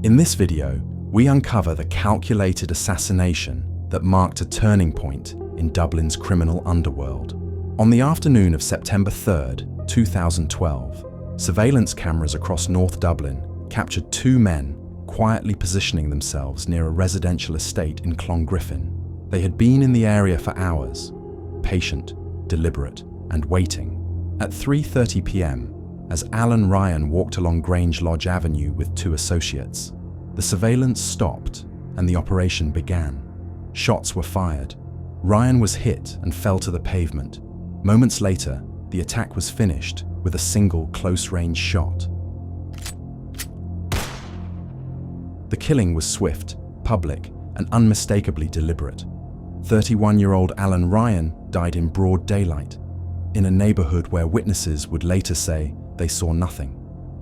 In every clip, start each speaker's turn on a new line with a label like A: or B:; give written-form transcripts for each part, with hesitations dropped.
A: In this video, we uncover the calculated assassination that marked a turning point in Dublin's criminal underworld. On the afternoon of September 3rd, 2012, surveillance cameras across North Dublin captured two men quietly positioning themselves near a residential estate in Clongriffin. They had been in the area for hours, patient, deliberate, and waiting. At 3:30 p.m, as Alan Ryan walked along Grange Lodge Avenue with two associates, the surveillance stopped and the operation began. Shots were fired. Ryan was hit and fell to the pavement. Moments later, the attack was finished with a single close-range shot. The killing was swift, public, and unmistakably deliberate. 31-year-old Alan Ryan died in broad daylight, in a neighborhood where witnesses would later say they saw nothing.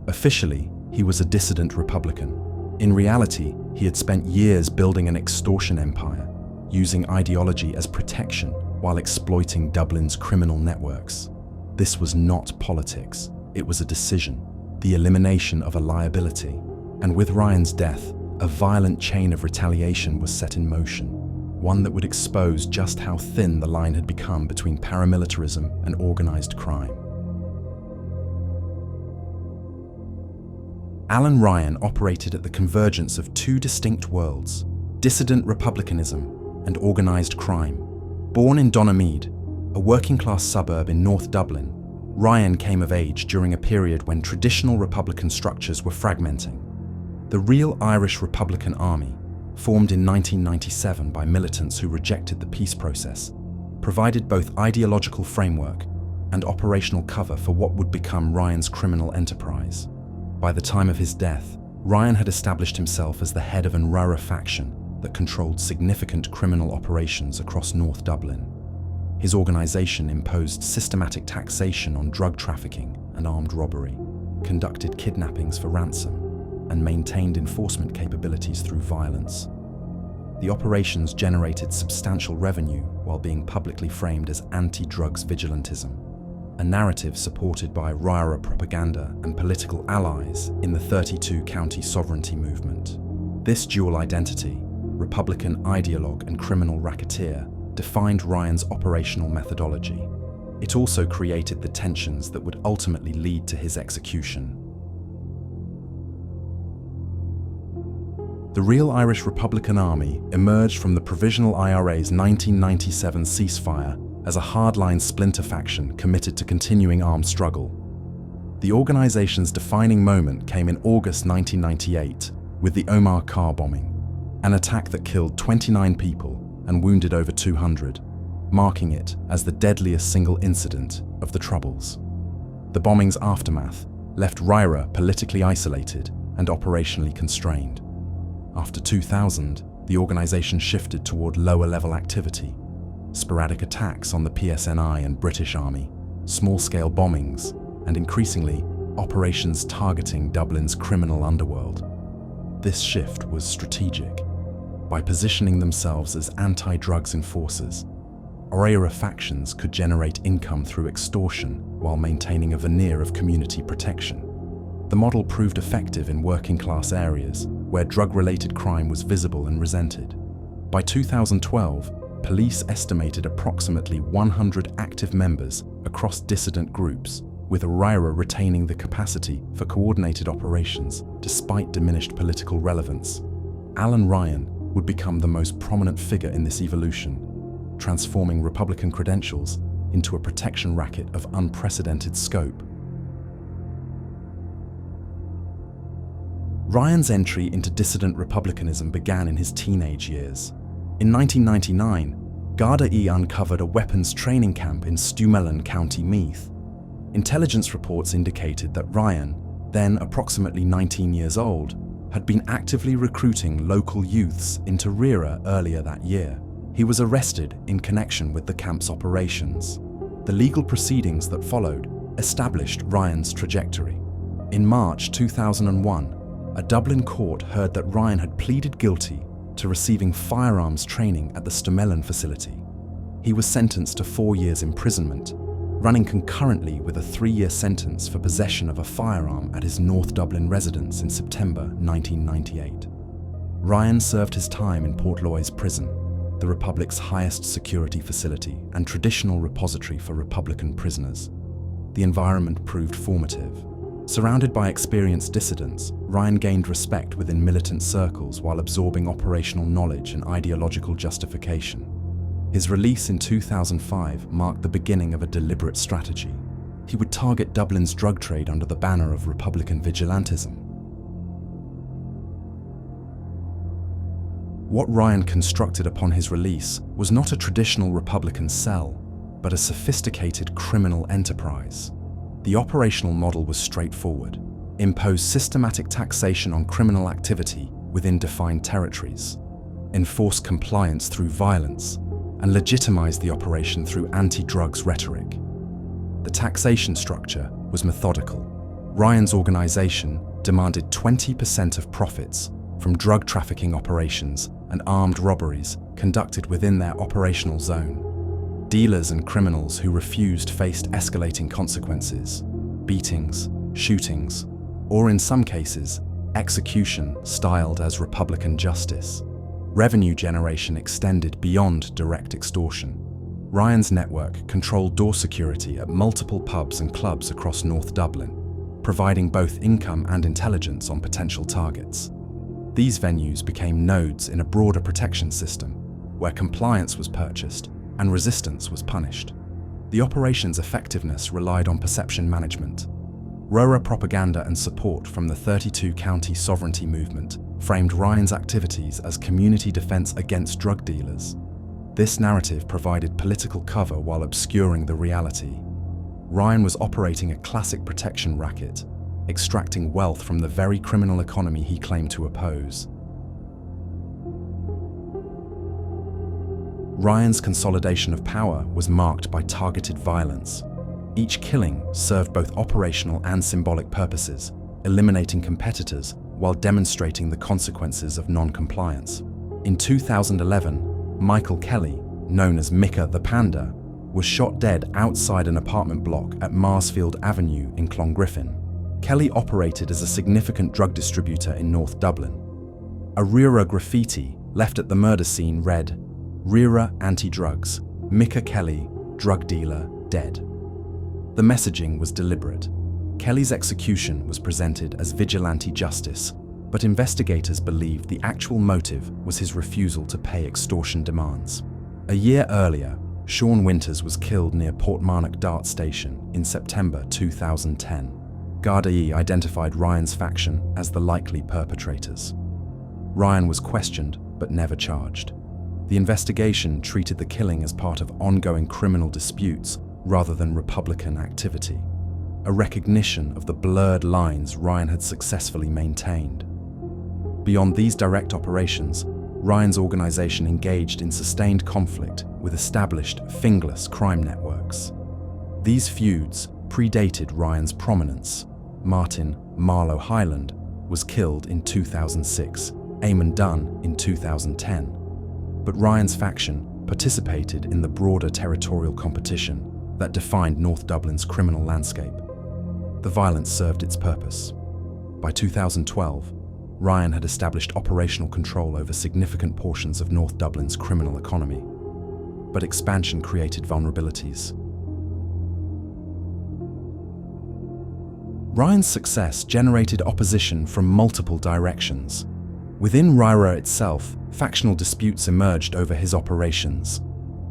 A: Officially, he was a dissident Republican. In reality, he had spent years building an extortion empire, using ideology as protection while exploiting Dublin's criminal networks. This was not politics, it was a decision, the elimination of a liability. And with Ryan's death, a violent chain of retaliation was set in motion, one that would expose just how thin the line had become between paramilitarism and organized crime. Alan Ryan operated at the convergence of two distinct worlds, dissident republicanism and organized crime. Born in Donaghmede, a working-class suburb in North Dublin, Ryan came of age during a period when traditional Republican structures were fragmenting. The Real Irish Republican Army, formed in 1997 by militants who rejected the peace process, provided both ideological framework and operational cover for what would become Ryan's criminal enterprise. By the time of his death, Ryan had established himself as the head of an IRA faction that controlled significant criminal operations across North Dublin. His organization imposed systematic taxation on drug trafficking and armed robbery, conducted kidnappings for ransom, and maintained enforcement capabilities through violence. The operations generated substantial revenue while being publicly framed as anti-drugs vigilantism, a narrative supported by IRA propaganda and political allies in the 32-county sovereignty movement. This dual identity, Republican ideologue and criminal racketeer, defined Ryan's operational methodology. It also created the tensions that would ultimately lead to his execution. The Real Irish Republican Army emerged from the Provisional IRA's 1997 ceasefire as a hardline splinter faction committed to continuing armed struggle. The organization's defining moment came in August 1998 with the Omagh car bombing, an attack that killed 29 people and wounded over 200, marking it as the deadliest single incident of the Troubles. The bombing's aftermath left IRA politically isolated and operationally constrained. After 2000, the organization shifted toward lower-level activity, sporadic attacks on the PSNI and British Army, small-scale bombings, and increasingly, operations targeting Dublin's criminal underworld. This shift was strategic. By positioning themselves as anti-drugs enforcers, IRA factions could generate income through extortion while maintaining a veneer of community protection. The model proved effective in working-class areas where drug-related crime was visible and resented. By 2012, police estimated approximately 100 active members across dissident groups, with IRA retaining the capacity for coordinated operations despite diminished political relevance. Alan Ryan would become the most prominent figure in this evolution, transforming Republican credentials into a protection racket of unprecedented scope. Ryan's entry into dissident republicanism began in his teenage years. In 1999, Garda E uncovered a weapons training camp in Stumellen, County Meath. Intelligence reports indicated that Ryan, then approximately 19 years old, had been actively recruiting local youths into IRA earlier that year. He was arrested in connection with the camp's operations. The legal proceedings that followed established Ryan's trajectory. In March 2001, a Dublin court heard that Ryan had pleaded guilty to receiving firearms training at the Stumellen facility. He was sentenced to 4 years imprisonment, running concurrently with a 3-year sentence for possession of a firearm at his North Dublin residence in September 1998. Ryan served his time in Portloy's prison, the Republic's highest security facility and traditional repository for Republican prisoners. The environment proved formative. Surrounded by experienced dissidents, Ryan gained respect within militant circles while absorbing operational knowledge and ideological justification. His release in 2005 marked the beginning of a deliberate strategy. He would target Dublin's drug trade under the banner of Republican vigilantism. What Ryan constructed upon his release was not a traditional Republican cell, but a sophisticated criminal enterprise. The operational model was straightforward: impose systematic taxation on criminal activity within defined territories, enforce compliance through violence, and legitimize the operation through anti-drugs rhetoric. The taxation structure was methodical. Ryan's organization demanded 20% of profits from drug trafficking operations and armed robberies conducted within their operational zone. Dealers and criminals who refused faced escalating consequences: beatings, shootings, or in some cases, execution styled as Republican justice. Revenue generation extended beyond direct extortion. Ryan's network controlled door security at multiple pubs and clubs across North Dublin, providing both income and intelligence on potential targets. These venues became nodes in a broader protection system, where compliance was purchased and resistance was punished. The operation's effectiveness relied on perception management. RORA propaganda and support from the 32-county sovereignty movement framed Ryan's activities as community defense against drug dealers. This narrative provided political cover while obscuring the reality. Ryan was operating a classic protection racket, extracting wealth from the very criminal economy he claimed to oppose. Ryan's consolidation of power was marked by targeted violence. Each killing served both operational and symbolic purposes, eliminating competitors while demonstrating the consequences of non-compliance. In 2011, Michael Kelly, known as Micah the Panda, was shot dead outside an apartment block at Marsfield Avenue in Clongriffin. Kelly operated as a significant drug distributor in North Dublin. A RIRA graffiti left at the murder scene read, "RIRA anti-drugs, Micah Kelly, drug dealer, dead." The messaging was deliberate. Kelly's execution was presented as vigilante justice, but investigators believed the actual motive was his refusal to pay extortion demands. A year earlier, Sean Winters was killed near Portmarnock Dart Station in September 2010. Gardaí identified Ryan's faction as the likely perpetrators. Ryan was questioned but never charged. The investigation treated the killing as part of ongoing criminal disputes rather than Republican activity, a recognition of the blurred lines Ryan had successfully maintained. Beyond these direct operations, Ryan's organization engaged in sustained conflict with established, fingerless crime networks. These feuds predated Ryan's prominence. Martin Marlowe Hyland was killed in 2006, Eamon Dunn in 2010. But Ryan's faction participated in the broader territorial competition that defined North Dublin's criminal landscape. The violence served its purpose. By 2012, Ryan had established operational control over significant portions of North Dublin's criminal economy. But expansion created vulnerabilities. Ryan's success generated opposition from multiple directions. Within RIRA itself, factional disputes emerged over his operations.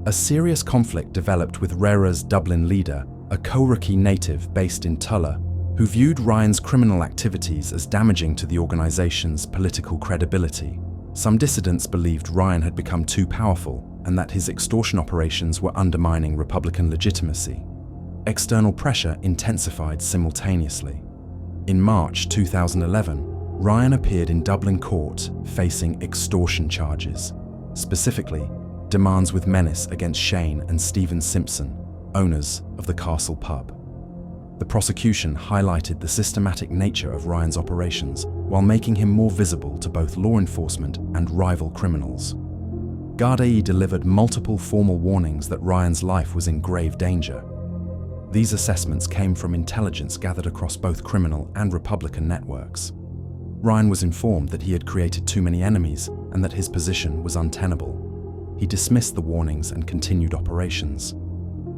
A: A serious conflict developed with RIRA's Dublin leader, a Coraki native based in Tulla, who viewed Ryan's criminal activities as damaging to the organization's political credibility. Some dissidents believed Ryan had become too powerful and that his extortion operations were undermining Republican legitimacy. External pressure intensified simultaneously. In March 2011, Ryan appeared in Dublin court facing extortion charges, specifically demands with menace against Shane and Stephen Simpson, owners of the Castle Pub. The prosecution highlighted the systematic nature of Ryan's operations while making him more visible to both law enforcement and rival criminals. Gardaí delivered multiple formal warnings that Ryan's life was in grave danger. These assessments came from intelligence gathered across both criminal and Republican networks. Ryan was informed that he had created too many enemies and that his position was untenable. He dismissed the warnings and continued operations.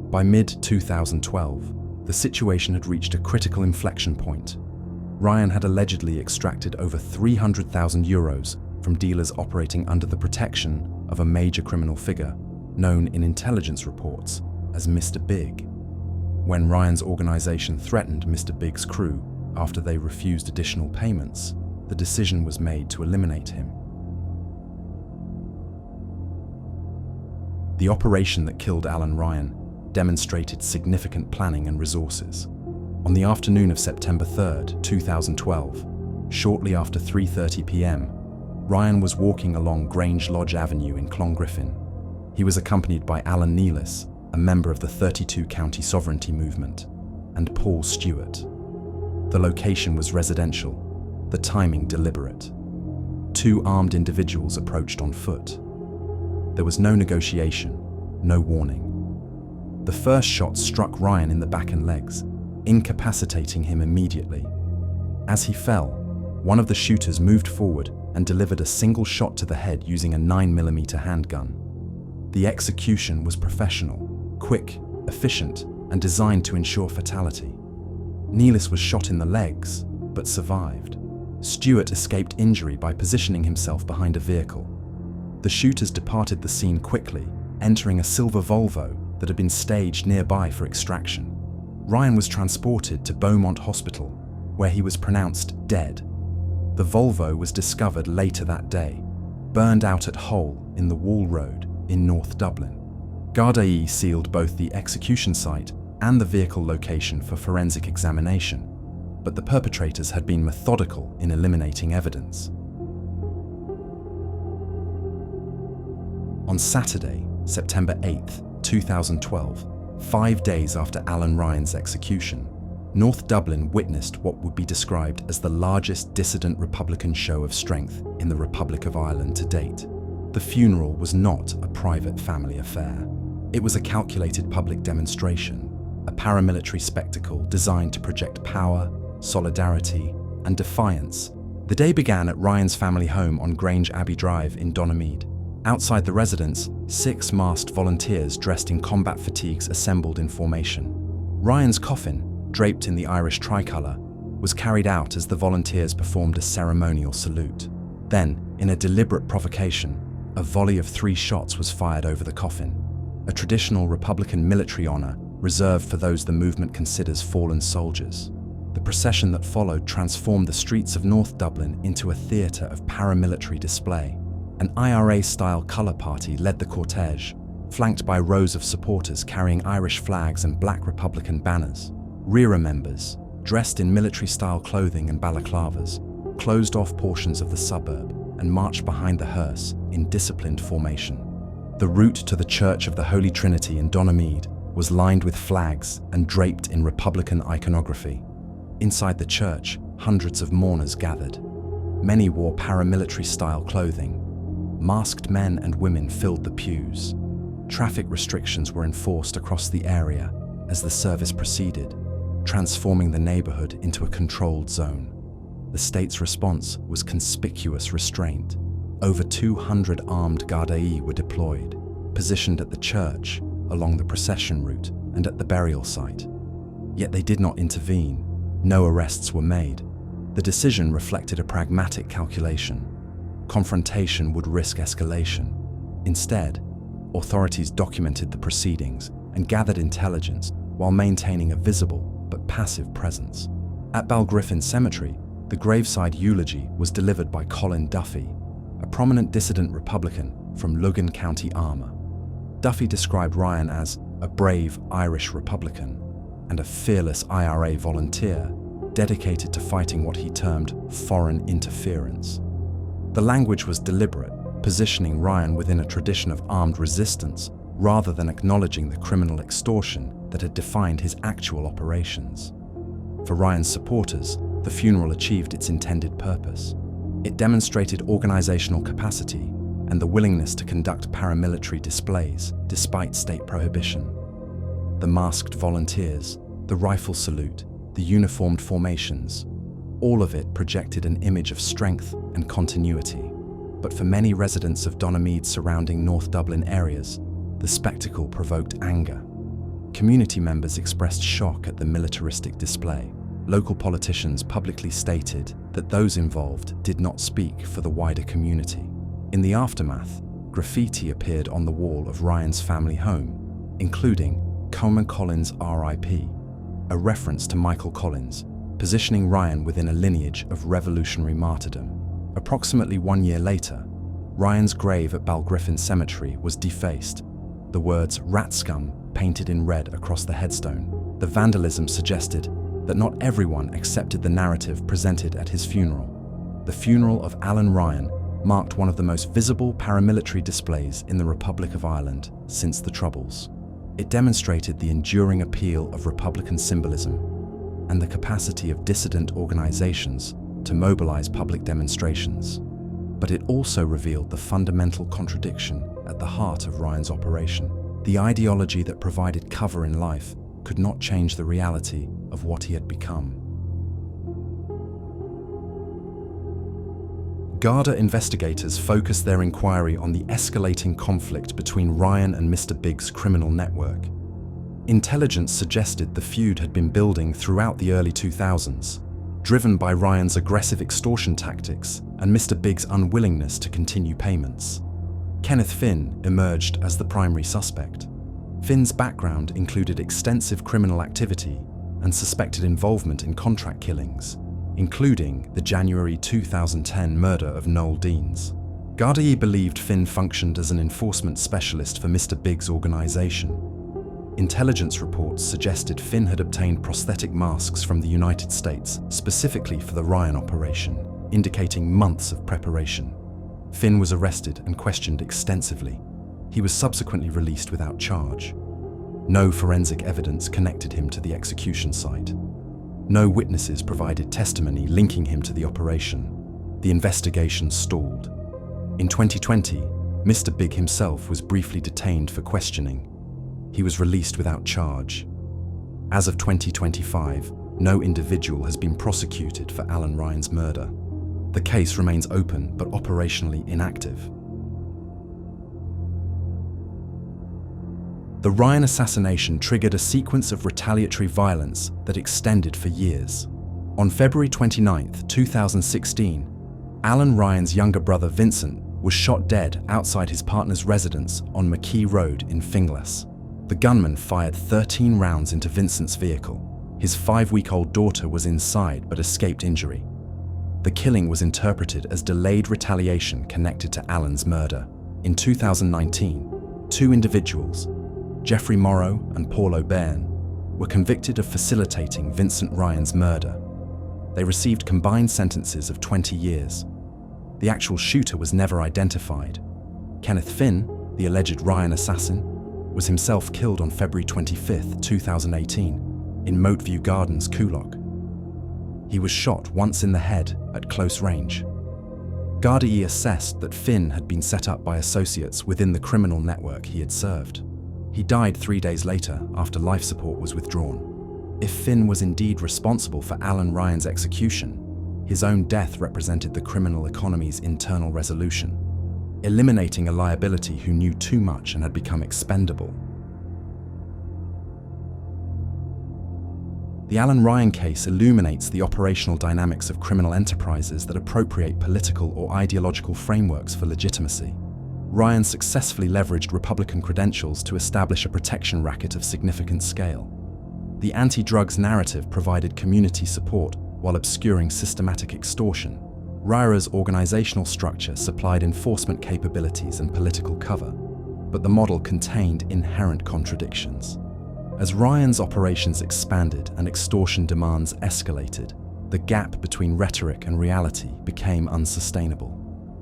A: By mid-2012, the situation had reached a critical inflection point. Ryan had allegedly extracted over €300,000 from dealers operating under the protection of a major criminal figure, known in intelligence reports as Mr. Big. When Ryan's organization threatened Mr. Big's crew after they refused additional payments, the decision was made to eliminate him. The operation that killed Alan Ryan demonstrated significant planning and resources. On the afternoon of September 3, 2012, shortly after 3:30 p.m., Ryan was walking along Grange Lodge Avenue in Clongriffin. He was accompanied by Alan Nealis, a member of the 32 County Sovereignty Movement, and Paul Stewart. The location was residential, the timing deliberate. Two armed individuals approached on foot. There was no negotiation, no warning. The first shot struck Ryan in the back and legs, incapacitating him immediately. As he fell, one of the shooters moved forward and delivered a single shot to the head using a 9mm handgun. The execution was professional, quick, efficient, and designed to ensure fatality. Nealis was shot in the legs, but survived. Stewart escaped injury by positioning himself behind a vehicle. The shooters departed the scene quickly, entering a silver Volvo that had been staged nearby for extraction. Ryan was transported to Beaumont Hospital, where he was pronounced dead. The Volvo was discovered later that day, burned out at Hull in the Wall Road in North Dublin. Gardaí sealed both the execution site and the vehicle location for forensic examination, but the perpetrators had been methodical in eliminating evidence. On Saturday, September 8, 2012, 5 days after Alan Ryan's execution, North Dublin witnessed what would be described as the largest dissident Republican show of strength in the Republic of Ireland to date. The funeral was not a private family affair. It was a calculated public demonstration, a paramilitary spectacle designed to project power, solidarity, and defiance. The day began at Ryan's family home on Grange Abbey Drive in Donemead. Outside the residence, 6 masked volunteers dressed in combat fatigues assembled in formation. Ryan's coffin, draped in the Irish tricolour, was carried out as the volunteers performed a ceremonial salute. Then, in a deliberate provocation, a volley of 3 shots was fired over the coffin, a traditional Republican military honour reserved for those the movement considers fallen soldiers. The procession that followed transformed the streets of North Dublin into a theatre of paramilitary display. An IRA-style colour party led the cortege, flanked by rows of supporters carrying Irish flags and black Republican banners. RIRA members, dressed in military-style clothing and balaclavas, closed off portions of the suburb and marched behind the hearse in disciplined formation. The route to the Church of the Holy Trinity in Donemead was lined with flags and draped in Republican iconography. Inside the church, hundreds of mourners gathered. Many wore paramilitary-style clothing. Masked men and women filled the pews. Traffic restrictions were enforced across the area as the service proceeded, transforming the neighborhood into a controlled zone. The state's response was conspicuous restraint. Over 200 armed Gardaí were deployed, positioned at the church, along the procession route, and at the burial site. Yet they did not intervene. No arrests were made. The decision reflected a pragmatic calculation. Confrontation would risk escalation. Instead, authorities documented the proceedings and gathered intelligence while maintaining a visible but passive presence. At Balgriffin Cemetery, the graveside eulogy was delivered by Colin Duffy, a prominent dissident Republican from Lugan County Armagh. Duffy described Ryan as a brave Irish Republican and a fearless IRA volunteer dedicated to fighting what he termed foreign interference. The language was deliberate, positioning Ryan within a tradition of armed resistance rather than acknowledging the criminal extortion that had defined his actual operations. For Ryan's supporters, the funeral achieved its intended purpose. It demonstrated organizational capacity and the willingness to conduct paramilitary displays despite state prohibition. The masked volunteers, The rifle salute, the uniformed formations, all of it projected an image of strength and continuity. But for many residents of Donaghmede's surrounding North Dublin areas, the spectacle provoked anger. Community members expressed shock at the militaristic display. Local politicians publicly stated that those involved did not speak for the wider community. In the aftermath, graffiti appeared on the wall of Ryan's family home, including Coleman Collins RIP, a reference to Michael Collins, positioning Ryan within a lineage of revolutionary martyrdom. Approximately 1 year later, Ryan's grave at Balgriffin Cemetery was defaced, the words "rat scum" painted in red across the headstone. The vandalism suggested that not everyone accepted the narrative presented at his funeral. The funeral of Alan Ryan marked one of the most visible paramilitary displays in the Republic of Ireland since the Troubles. It demonstrated the enduring appeal of Republican symbolism and the capacity of dissident organizations to mobilize public demonstrations. But it also revealed the fundamental contradiction at the heart of Ryan's operation. The ideology that provided cover in life could not change the reality of what he had become. Garda investigators focused their inquiry on the escalating conflict between Ryan and Mr. Big's criminal network. Intelligence suggested the feud had been building throughout the early 2000s, driven by Ryan's aggressive extortion tactics and Mr. Big's unwillingness to continue payments. Kenneth Finn emerged as the primary suspect. Finn's background included extensive criminal activity and suspected involvement in contract killings, including the January 2010 murder of Noel Deans. Gardaí believed Finn functioned as an enforcement specialist for Mr. Big's organization. Intelligence reports suggested Finn had obtained prosthetic masks from the United States specifically for the Ryan operation, indicating months of preparation. Finn was arrested and questioned extensively. He was subsequently released without charge. No forensic evidence connected him to the execution site. No witnesses provided testimony linking him to the operation. The investigation stalled. In 2020, Mr. Big himself was briefly detained for questioning. He was released without charge. As of 2025, no individual has been prosecuted for Alan Ryan's murder. The case remains open but operationally inactive. The Ryan assassination triggered a sequence of retaliatory violence that extended for years. On February 29, 2016, Alan Ryan's younger brother Vincent was shot dead outside his partner's residence on McKee Road in Finglas. The gunman fired 13 rounds into Vincent's vehicle. His 5-week-old daughter was inside but escaped injury. The killing was interpreted as delayed retaliation connected to Alan's murder. In 2019, 2 individuals, Jeffrey Morrow and Paul O'Byrne, were convicted of facilitating Vincent Ryan's murder. They received combined sentences of 20 years. The actual shooter was never identified. Kenneth Finn, the alleged Ryan assassin, was himself killed on February 25, 2018, in Moatview Gardens, Coolock. He was shot once in the head at close range. Gardaí assessed that Finn had been set up by associates within the criminal network he had served. He died 3 days later after life support was withdrawn. If Finn was indeed responsible for Alan Ryan's execution, his own death represented the criminal economy's internal resolution, eliminating a liability who knew too much and had become expendable. The Alan Ryan case illuminates the operational dynamics of criminal enterprises that appropriate political or ideological frameworks for legitimacy. Ryan successfully leveraged Republican credentials to establish a protection racket of significant scale. The anti-drugs narrative provided community support while obscuring systematic extortion. RIRA's organizational structure supplied enforcement capabilities and political cover, but the model contained inherent contradictions. As Ryan's operations expanded and extortion demands escalated, the gap between rhetoric and reality became unsustainable.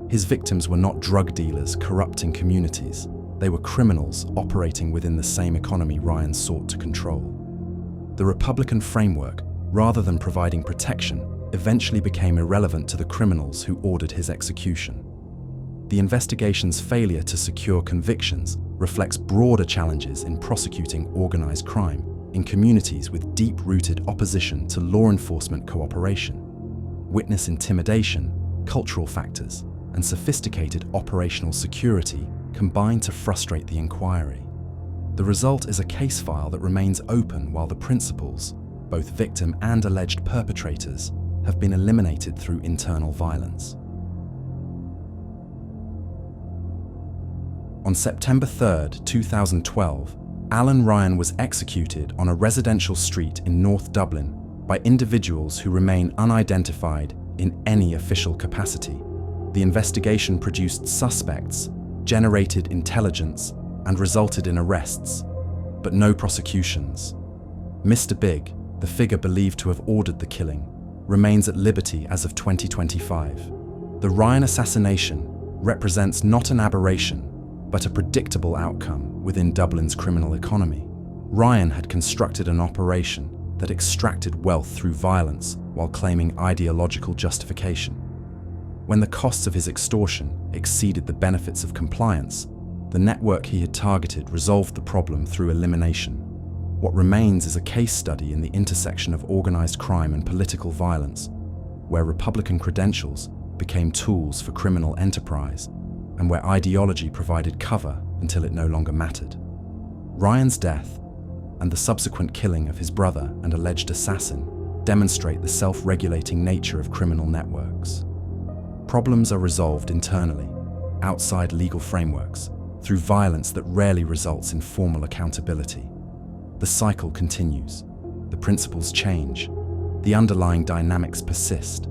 A: His victims were not drug dealers corrupting communities. They were criminals operating within the same economy Ryan sought to control. The Republican framework, rather than providing protection, eventually became irrelevant to the criminals who ordered his execution. The investigation's failure to secure convictions reflects broader challenges in prosecuting organized crime, in communities with deep-rooted opposition to law enforcement cooperation. Witness intimidation, cultural factors, and sophisticated operational security combine to frustrate the inquiry. The result is a case file that remains open while the principals, both victim and alleged perpetrators, have been eliminated through internal violence. On September 3, 2012, Alan Ryan was executed on a residential street in North Dublin by individuals who remain unidentified in any official capacity. The investigation produced suspects, generated intelligence, and resulted in arrests, but no prosecutions. Mr. Big, the figure believed to have ordered the killing, remains at liberty as of 2025. The Ryan assassination represents not an aberration, but a predictable outcome within Dublin's criminal economy. Ryan had constructed an operation that extracted wealth through violence while claiming ideological justification. When the costs of his extortion exceeded the benefits of compliance, the network he had targeted resolved the problem through elimination. What remains is a case study in the intersection of organized crime and political violence, where Republican credentials became tools for criminal enterprise, and where ideology provided cover until it no longer mattered. Ryan's death and the subsequent killing of his brother and alleged assassin demonstrate the self-regulating nature of criminal networks. Problems are resolved internally, outside legal frameworks, through violence that rarely results in formal accountability. The cycle continues. The principles change. The underlying dynamics persist.